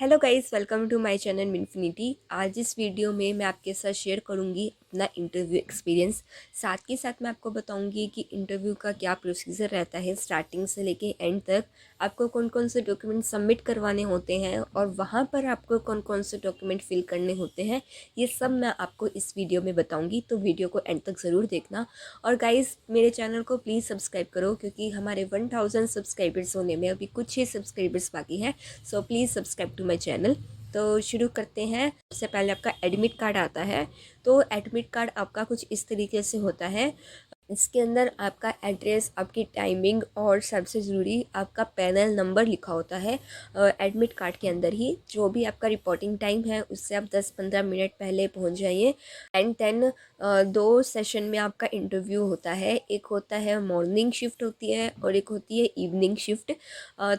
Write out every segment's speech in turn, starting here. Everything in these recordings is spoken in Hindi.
Hello guys, welcome to my channel Minfinity. आज इस वीडियो में मैं आपके साथ शेयर करूंगी अपना इंटरव्यू एक्सपीरियंस। साथ के साथ मैं आपको बताऊंगी कि इंटरव्यू का क्या प्रोसीजर रहता है, स्टार्टिंग से लेके एंड तक आपको कौन कौन से डॉक्यूमेंट सबमिट करवाने होते हैं और वहाँ पर आपको कौन कौन से डॉक्यूमेंट फिल करने होते हैं। ये सब मैं आपको इस वीडियो में बताऊँगी, तो वीडियो को एंड तक ज़रूर देखना। और गाइज़, मेरे चैनल को प्लीज़ सब्सक्राइब करो क्योंकि हमारे 1000 सब्सक्राइबर्स होने में अभी कुछ ही सब्सक्राइबर्स बाकी हैं। So please subscribe to my channel. तो शुरू करते हैं। सबसे पहले आपका एडमिट कार्ड आता है। तो एडमिट कार्ड आपका कुछ इस तरीके से होता है। इसके अंदर आपका एड्रेस, आपकी टाइमिंग और सबसे ज़रूरी आपका पैनल नंबर लिखा होता है एडमिट कार्ड के अंदर ही। जो भी आपका रिपोर्टिंग टाइम है उससे आप 10-15 मिनट पहले पहुंच जाइए। एंड देन 2 सेशन में आपका इंटरव्यू होता है। एक होता है मॉर्निंग शिफ्ट होती है और एक होती है इवनिंग शिफ्ट।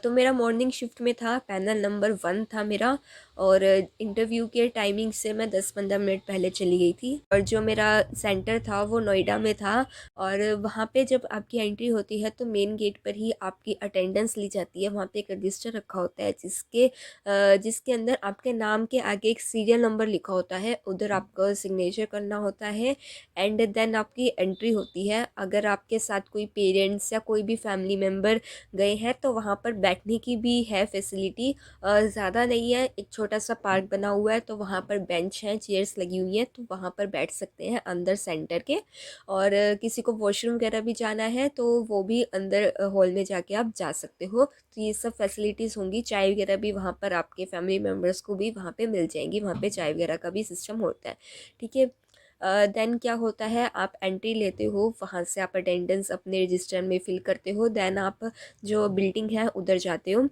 तो मेरा मॉर्निंग शिफ्ट में था, पैनल नंबर 1 था मेरा। और इंटरव्यू के टाइमिंग से मैं 10-15 मिनट पहले चली गई थी। और जो मेरा सेंटर था वो नोएडा में था। और वहाँ पे जब आपकी एंट्री होती है तो मेन गेट पर ही आपकी अटेंडेंस ली जाती है। वहाँ पे एक रजिस्टर रखा होता है जिसके अंदर आपके नाम के आगे एक सीरियल नंबर लिखा होता है। उधर आपको सिग्नेचर करना होता है एंड देन आपकी एंट्री होती है। अगर आपके साथ कोई पेरेंट्स या कोई भी फैमिली मेम्बर गए हैं तो वहाँ पर बैठने की भी है फैसिलिटी। ज़्यादा नहीं है, एक छोटा सा पार्क बना हुआ है तो वहाँ पर बेंच हैं, चेयर्स लगी हुई हैं, तो वहाँ पर बैठ सकते हैं अंदर सेंटर के। और किसी को वॉशरूम वगैरह भी जाना है तो वो भी अंदर हॉल में जाके आप जा सकते हो। तो ये सब फैसिलिटीज़ होंगी। चाय वगैरह भी वहाँ पर आपके फैमिली मेम्बर्स को भी वहाँ पे मिल जाएंगी। वहाँ पे चाय वगैरह का भी सिस्टम होता है। ठीक है। देन क्या होता है, आप एंट्री लेते हो, वहाँ से आप अटेंडेंस अपने रजिस्टर में फिल करते हो। देन आप जो बिल्डिंग है उधर जाते हो।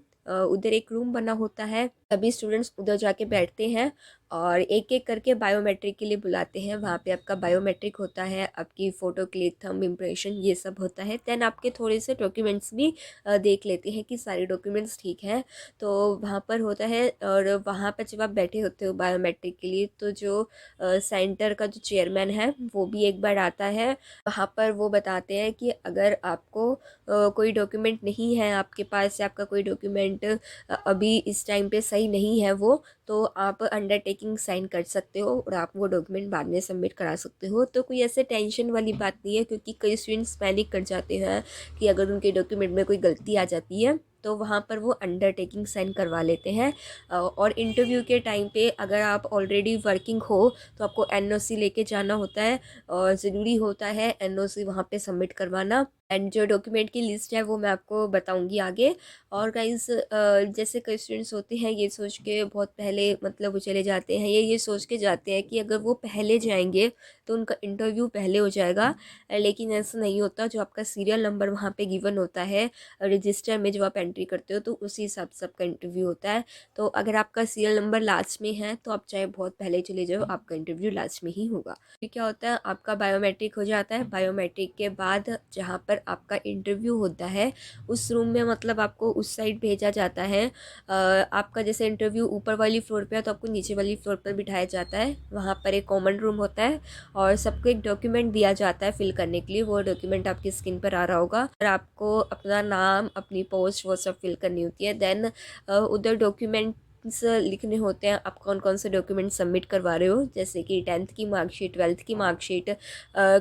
उधर एक रूम बना होता है, सभी स्टूडेंट्स उधर जाके बैठते हैं और एक एक करके बायोमेट्रिक के लिए बुलाते हैं। वहाँ पे आपका बायोमेट्रिक होता है, आपकी फ़ोटो क्लिक, थंब इम्प्रेशन, ये सब होता है। देन आपके थोड़े से डॉक्यूमेंट्स भी देख लेते हैं कि सारे डॉक्यूमेंट्स ठीक हैं। तो वहाँ पर होता है। और वहाँ पर जब आप बैठे होते हो बायोमेट्रिक के लिए तो जो सेंटर का जो चेयरमैन है वो भी एक बार आता है। वहाँ पर वो बताते हैं कि अगर आपको कोई डॉक्यूमेंट नहीं है आपके पास, या आपका कोई डॉक्यूमेंट अभी इस टाइम पे सही नहीं है वो, तो आप अंडरटेकिंग साइन कर सकते हो और आप वो डॉक्यूमेंट बाद में सबमिट करा सकते हो। तो कोई ऐसे टेंशन वाली बात नहीं है, क्योंकि कई स्टूडेंट्स पैनिक कर जाते हैं कि अगर उनके डॉक्यूमेंट में कोई गलती आ जाती है तो वहाँ पर वो अंडरटेकिंग साइन करवा लेते हैं। और इंटरव्यू के टाइम पे अगर आप ऑलरेडी वर्किंग हो तो आपको एनओसी लेके जाना होता है और ज़रूरी होता है एनओसी वहाँ पे सबमिट करवाना। एंड जो डॉक्यूमेंट की लिस्ट है वो मैं आपको बताऊंगी आगे। और गाइस, जैसे कई स्टूडेंट्स होते हैं ये सोच के बहुत पहले मतलब वो चले जाते हैं, ये सोच के जाते हैं कि अगर वो पहले जाएंगे तो उनका इंटरव्यू पहले हो जाएगा। लेकिन ऐसा नहीं होता। जो आपका सीरियल नंबर वहाँ पे गिवन होता है रजिस्टर में, जब आप एंट्री करते हो तो उसी हिसाब से आपका इंटरव्यू होता है। तो अगर आपका सीरियल नंबर लास्ट में है तो आप चाहे बहुत पहले चले जाओ, आपका इंटरव्यू लास्ट में ही होगा। फिर क्या होता है, आपका बायोमेट्रिक हो जाता है। बायोमेट्रिक के बाद जहाँ पर आपका इंटरव्यू होता है उस रूम में मतलब आपको उस साइड भेजा जाता है। आपका जैसे इंटरव्यू ऊपर वाली फ्लोर पे है तो आपको नीचे वाली फ्लोर पर बिठाया जाता है। वहाँ पर एक कॉमन रूम होता है और सबको एक डॉक्यूमेंट दिया जाता है फिल करने के लिए। वो डॉक्यूमेंट आपकी स्क्रीन पर आ रहा होगा और आपको अपना नाम, अपनी पोस्ट, वो सब फिल करनी होती है। देन उधर डॉक्यूमेंट्स लिखने होते हैं, आप कौन कौन से डॉक्यूमेंट सबमिट करवा रहे हो, जैसे कि 10th की मार्कशीट, 12th की मार्कशीट,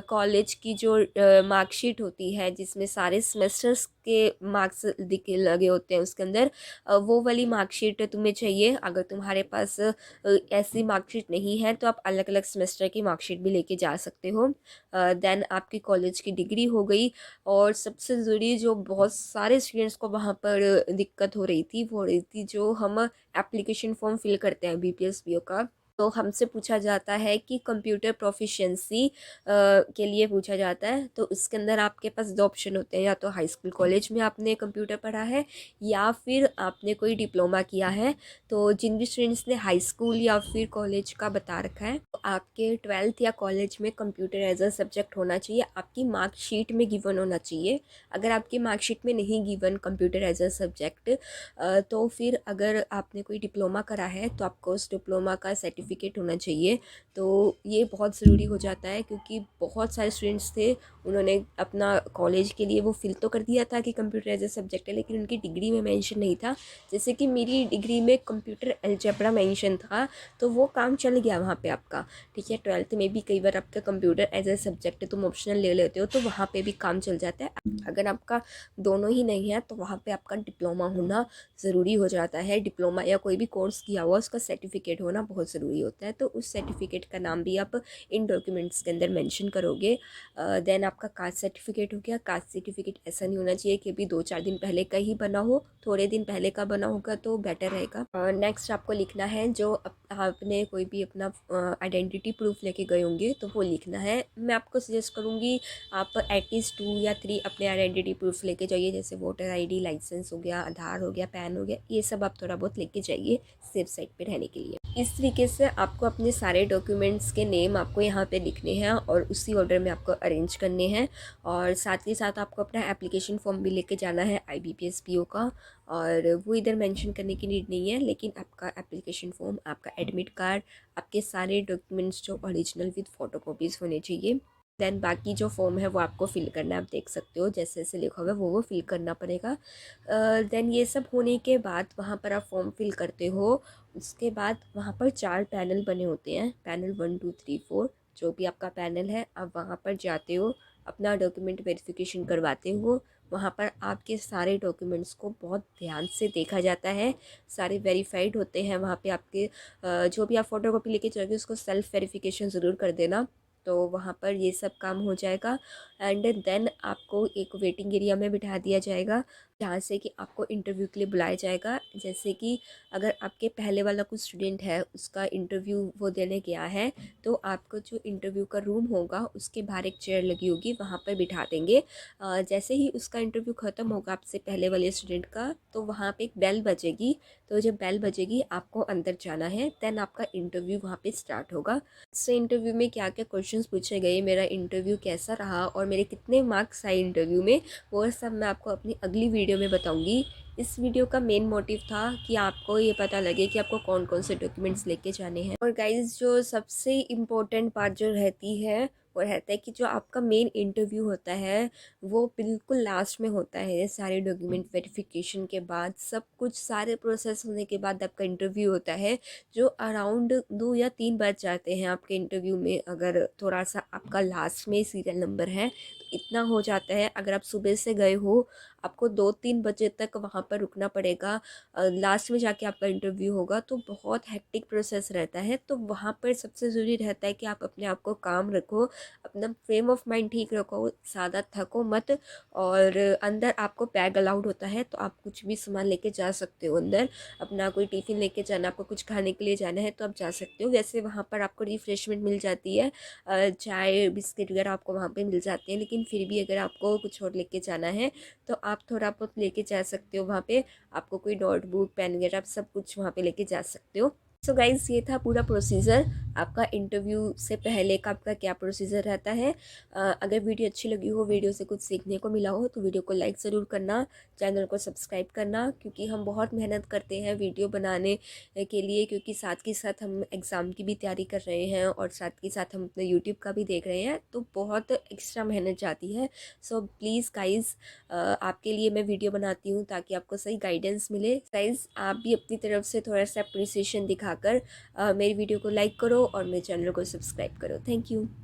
कॉलेज की जो मार्कशीट होती है जिसमें सारे सेमेस्टर्स के मार्क्स दिखे लगे होते हैं उसके अंदर, वो वाली मार्कशीट तुम्हें चाहिए। अगर तुम्हारे पास ऐसी मार्कशीट नहीं है तो आप अलग अलग सेमेस्टर की मार्कशीट भी लेके जा सकते हो। देन आपकी कॉलेज की डिग्री हो गई। और सबसे ज़रूरी जो बहुत सारे स्टूडेंट्स को वहाँ पर दिक्कत हो रही थी वो रही थी, जो हम एप्लीकेशन फॉर्म फिल करते हैं बीपीएसबीओ का, तो हमसे पूछा जाता है कि कंप्यूटर प्रोफिशिएंसी के लिए पूछा जाता है। तो इसके अंदर आपके पास 2 ऑप्शन होते हैं, या तो हाई स्कूल कॉलेज में आपने कंप्यूटर पढ़ा है या फिर आपने कोई डिप्लोमा किया है। तो जिन भी स्टूडेंट्स ने हाई स्कूल या फिर कॉलेज का बता रखा है तो आपके 12th या कॉलेज में कंप्यूटर एज अ सब्जेक्ट होना चाहिए, आपकी मार्कशीट में गिवन होना चाहिए। अगर आपकी मार्कशीट में नहीं given computer as a subject, तो फिर अगर आपने कोई डिप्लोमा करा है तो आपको उस डिप्लोमा का सर्टिफिकेट होना चाहिए। तो ये बहुत ज़रूरी हो जाता है क्योंकि बहुत सारे स्टूडेंट्स थे, उन्होंने अपना कॉलेज के लिए वो फिल तो कर दिया था कि कंप्यूटर एज ए सब्जेक्ट है, लेकिन उनकी डिग्री में मेंशन नहीं था। जैसे कि मेरी डिग्री में कंप्यूटर अलजेब्रा मेंशन था, तो वो काम चल गया वहाँ पे आपका। ठीक है, 12th में भी कई बार आपका कंप्यूटर एज ए सब्जेक्ट है, तुम ऑप्शनल ले लेते हो तो वहाँ पे भी काम चल जाता है। अगर आपका दोनों ही नहीं है तो वहाँ पे आपका डिप्लोमा होना ज़रूरी हो जाता है। डिप्लोमा या कोई भी कोर्स किया हुआ उसका सर्टिफिकेट होना बहुत ज़रूरी होता है, तो उस सर्टिफिकेट का नाम भी आप इन डॉक्यूमेंट्स के अंदर मेंशन करोगे। देन आपका कास्ट सर्टिफिकेट हो गया। कास्ट सर्टिफिकेट ऐसा नहीं होना चाहिए कि अभी 2-4 दिन पहले का ही बना हो, थोड़े दिन पहले का बना होगा तो बेटर रहेगा। नेक्स्ट आपको लिखना है जो आपने कोई भी अपना आइडेंटिटी प्रूफ लेके गए होंगे तो वो लिखना है। मैं आपको सजेस्ट करूँगी आप एटलीस्ट 2 या 3 अपने आइडेंटिटी प्रूफ लेके जाइए, जैसे वोटर आईडी, लाइसेंस हो गया, आधार हो गया, पैन हो गया, ये सब आप थोड़ा बहुत लेके जाइए सेफ साइड पे रहने के लिए। इस तरीके से आपको अपने सारे डॉक्यूमेंट्स के नेम आपको यहाँ पे लिखने हैं और उसी ऑर्डर में आपको अरेंज करने हैं। और साथ ही साथ आपको अपना एप्लीकेशन फॉर्म भी लेके जाना है IBPS PO का, और वो इधर मेंशन करने की नीड नहीं है, लेकिन आपका एप्लीकेशन फॉर्म, आपका एडमिट कार्ड, आपके सारे डॉक्यूमेंट्स जो ओरिजिनल विद फ़ोटोकॉपीज़ होने चाहिए। देन बाकी जो फॉर्म है वो आपको फिल करना है, आप देख सकते हो जैसे जैसे लिखा होगा वो फिल करना पड़ेगा। देन ये सब होने के बाद वहाँ पर आप फॉर्म फिल करते हो। उसके बाद वहाँ पर 4 पैनल बने होते हैं, पैनल 1 2 3 4, जो भी आपका पैनल है आप वहाँ पर जाते हो, अपना डॉक्यूमेंट वेरिफिकेशन करवाते हो। वहाँ पर आपके सारे डॉक्यूमेंट्स को बहुत ध्यान से देखा जाता है, सारे वेरीफाइड होते हैं वहाँ पे आपके। जो भी आप फ़ोटोकॉपी लेके जाओगे उसको सेल्फ़ वेरिफिकेशन ज़रूर कर देना, तो वहाँ पर ये सब काम हो जाएगा। एंड देन आपको एक वेटिंग एरिया में बिठा दिया जाएगा, जहाँ से कि आपको इंटरव्यू के लिए बुलाया जाएगा। जैसे कि अगर आपके पहले वाला कुछ स्टूडेंट है, उसका इंटरव्यू वो देने गया है, तो आपको जो इंटरव्यू का रूम होगा उसके बाहर एक चेयर लगी होगी, वहाँ पर बिठा देंगे। जैसे ही उसका इंटरव्यू ख़त्म होगा आपसे पहले वाले स्टूडेंट का, तो वहाँ पे एक बेल बजेगी, तो जब बेल बजेगी आपको अंदर जाना है, देन आपका इंटरव्यू वहाँ पे स्टार्ट होगा। से इंटरव्यू में क्या क्या क्वेश्चंस पूछे गए, मेरा इंटरव्यू कैसा रहा और मेरे कितने मार्क्स आए इंटरव्यू में, वो सब मैं आपको अपनी अगली वीडियो में बताऊंगी। इस वीडियो का मेन मोटिव था कि आपको ये पता लगे कि आपको कौन कौन से डॉक्यूमेंट्स लेके जाने हैं। और गाइस जो सबसे इम्पोर्टेंट पार्ट जो रहती है वो रहता है कि जो आपका मेन इंटरव्यू होता है वो बिल्कुल लास्ट में होता है। सारे डॉक्यूमेंट वेरिफिकेशन के बाद, सब कुछ सारे प्रोसेस होने के बाद आपका इंटरव्यू होता है, जो अराउंड 2 या 3 बज जाते हैं आपके इंटरव्यू में। अगर थोड़ा सा आपका लास्ट में सीरियल नंबर है तो इतना हो जाता है। अगर आप सुबह से गए हो, आपको 2-3 बजे तक वहाँ पर रुकना पड़ेगा, लास्ट में जाके आपका इंटरव्यू होगा, तो बहुत हेक्टिक प्रोसेस रहता है। तो वहाँ पर सबसे ज़रूरी रहता है कि आप अपने आप को काम रखो, अपना फ्रेम ऑफ माइंड ठीक रखो, ज़्यादा थको मत। और अंदर आपको बैग अलाउड होता है, तो आप कुछ भी सामान लेके जा सकते हो अंदर। अपना कोई टिफ़िन लेके जाना, आपको कुछ खाने के लिए जाना है तो आप जा सकते हो। वैसे वहाँ पर आपको रिफ़्रेशमेंट मिल जाती है, चाय बिस्किट वगैरह आपको वहाँ पे मिल जाते हैं, लेकिन फिर भी अगर आपको कुछ और लेके जाना है तो आप थोड़ा बहुत लेके जा सकते हो वहाँ पे। आपको कोई नोटबुक, पेन वगैरह आप सब कुछ वहाँ पे लेके जा सकते हो। सो गाइज़ ये था पूरा प्रोसीजर, आपका इंटरव्यू से पहले का आपका क्या प्रोसीजर रहता है। अगर वीडियो अच्छी लगी हो, वीडियो से कुछ सीखने को मिला हो, तो वीडियो को लाइक ज़रूर करना, चैनल को सब्सक्राइब करना, क्योंकि हम बहुत मेहनत करते हैं वीडियो बनाने के लिए, क्योंकि साथ के साथ हम एग्ज़ाम की भी तैयारी कर रहे हैं और साथ के साथ हम अपने यूट्यूब का भी देख रहे हैं, तो बहुत एक्स्ट्रा मेहनत जाती है। सो प्लीज़ गाइज़, आपके लिए मैं वीडियो बनाती हूँ ताकि आपको सही गाइडेंस मिले। गाइज़ आप भी अपनी तरफ से थोड़ा सा अप्रिसिएशन दिखाकर मेरी वीडियो को लाइक करो और मेरे चैनल को सब्सक्राइब करो। Thank you.